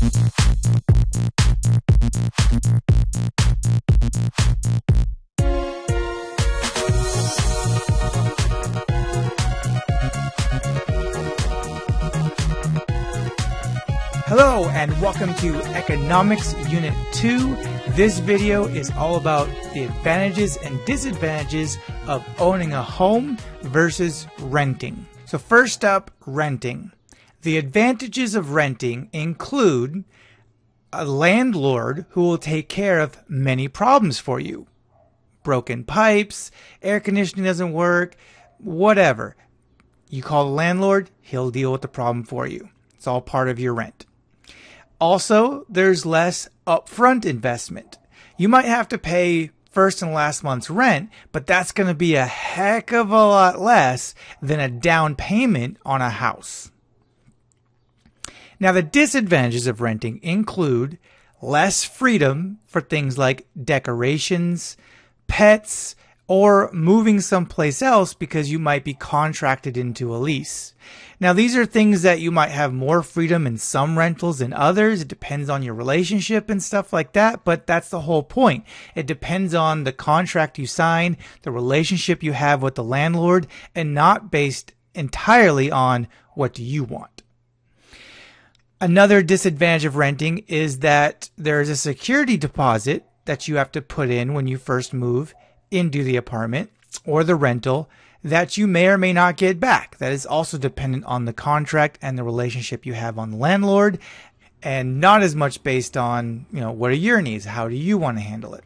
Hello and welcome to Economics Unit 2. This video is all about the advantages and disadvantages of owning a home versus renting. So first up, renting. The advantages of renting include a landlord who will take care of many problems for you. Broken pipes, air conditioning doesn't work, whatever. You call the landlord, he'll deal with the problem for you. It's all part of your rent. Also, there's less upfront investment. You might have to pay first and last month's rent, but that's going to be a heck of a lot less than a down payment on a house. Now, the disadvantages of renting include less freedom for things like decorations, pets, or moving someplace else because you might be contracted into a lease. Now, these are things that you might have more freedom in some rentals than others. It depends on your relationship and stuff like that, but that's the whole point. It depends on the contract you sign, the relationship you have with the landlord, and not based entirely on what do you want. Another disadvantage of renting is that there is a security deposit that you have to put in when you first move into the apartment or the rental that you may or may not get back. That is also dependent on the contract and the relationship you have on the landlord, and not as much based on, what are your needs? How do you want to handle it?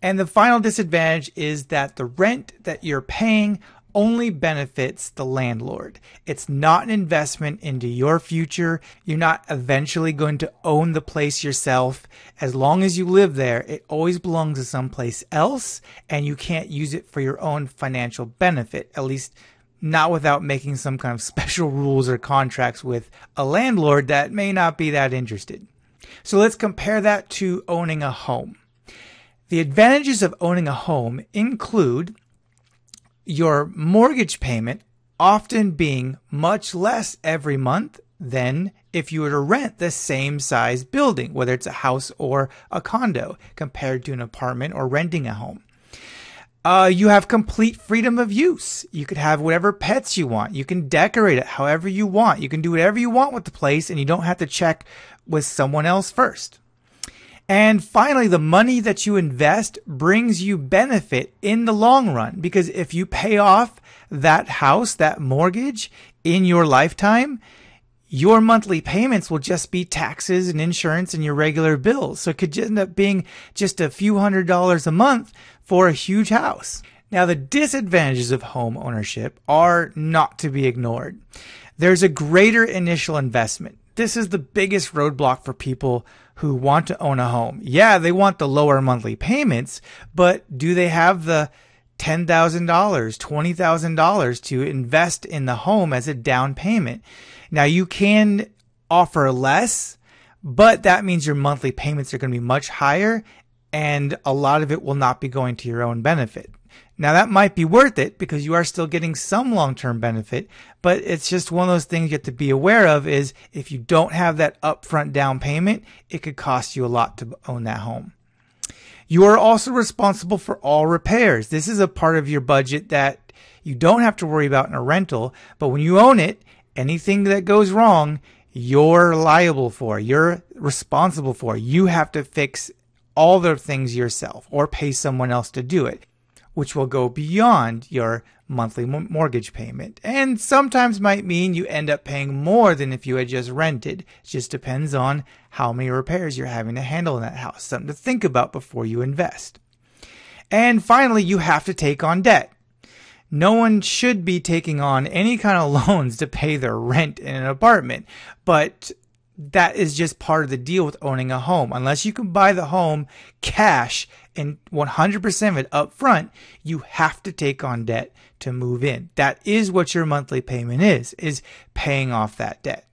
And the final disadvantage is that the rent that you're paying only benefits the landlord. It's not an investment into your future. You're not eventually going to own the place yourself. As long as you live there, it always belongs to someplace else, and you can't use it for your own financial benefit, at least not without making some kind of special rules or contracts with a landlord that may not be that interested. So let's compare that to owning a home. The advantages of owning a home include your mortgage payment often being much less every month than if you were to rent the same size building, whether it's a house or a condo, compared to an apartment or renting a home. You have complete freedom of use. You could have whatever pets you want. You can decorate it however you want. You can do whatever you want with the place, and you don't have to check with someone else first. And finally, the money that you invest brings you benefit in the long run, because if you pay off that house, that mortgage in your lifetime, your monthly payments will just be taxes and insurance and your regular bills. So it could end up being just a few $100s a month for a huge house. Now, the disadvantages of home ownership are not to be ignored. There's a greater initial investment. This is the biggest roadblock for people who want to own a home. Yeah, they want the lower monthly payments, but do they have the $10,000, $20,000 to invest in the home as a down payment? Now, you can offer less, but that means your monthly payments are going to be much higher, and a lot of it will not be going to your own benefit. Now, that might be worth it because you are still getting some long-term benefit, but it's just one of those things you have to be aware of is if you don't have that upfront down payment, it could cost you a lot to own that home. You are also responsible for all repairs. This is a part of your budget that you don't have to worry about in a rental, but when you own it, anything that goes wrong, you're liable for, you're responsible for. You have to fix all the things yourself or pay someone else to do it, which will go beyond your monthly mortgage payment, and sometimes might mean you end up paying more than if you had just rented. It just depends on how many repairs you're having to handle in that house. Something to think about before you invest. And finally, you have to take on debt. No one should be taking on any kind of loans to pay their rent in an apartment, but that is just part of the deal with owning a home. Unless you can buy the home cash and 100% of it up front, you have to take on debt to move in. That is what your monthly payment is paying off that debt.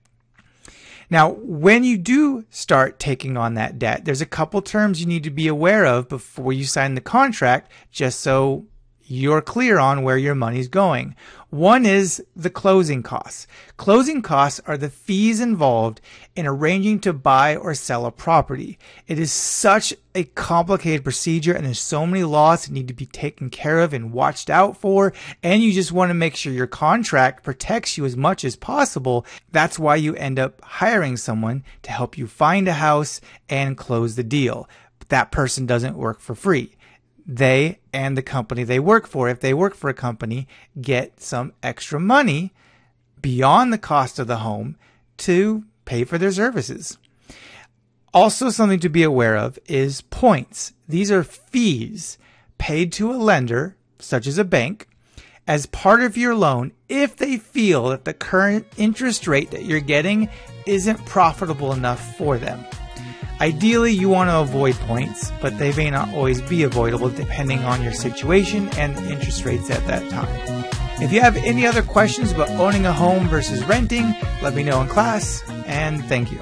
Now, when you do start taking on that debt, there's a couple terms you need to be aware of before you sign the contract, just so you're clear on where your money's going. One is the closing costs. Closing costs are the fees involved in arranging to buy or sell a property. It is such a complicated procedure, and there's so many laws that need to be taken care of and watched out for, and you just want to make sure your contract protects you as much as possible. That's why you end up hiring someone to help you find a house and close the deal. But that person doesn't work for free. They and the company they work for, if they work for a company, get some extra money beyond the cost of the home to pay for their services. Also, something to be aware of is points. These are fees paid to a lender, such as a bank, as part of your loan if they feel that the current interest rate that you're getting isn't profitable enough for them. Ideally, you want to avoid points, but they may not always be avoidable depending on your situation and the interest rates at that time. If you have any other questions about owning a home versus renting, let me know in class, and thank you.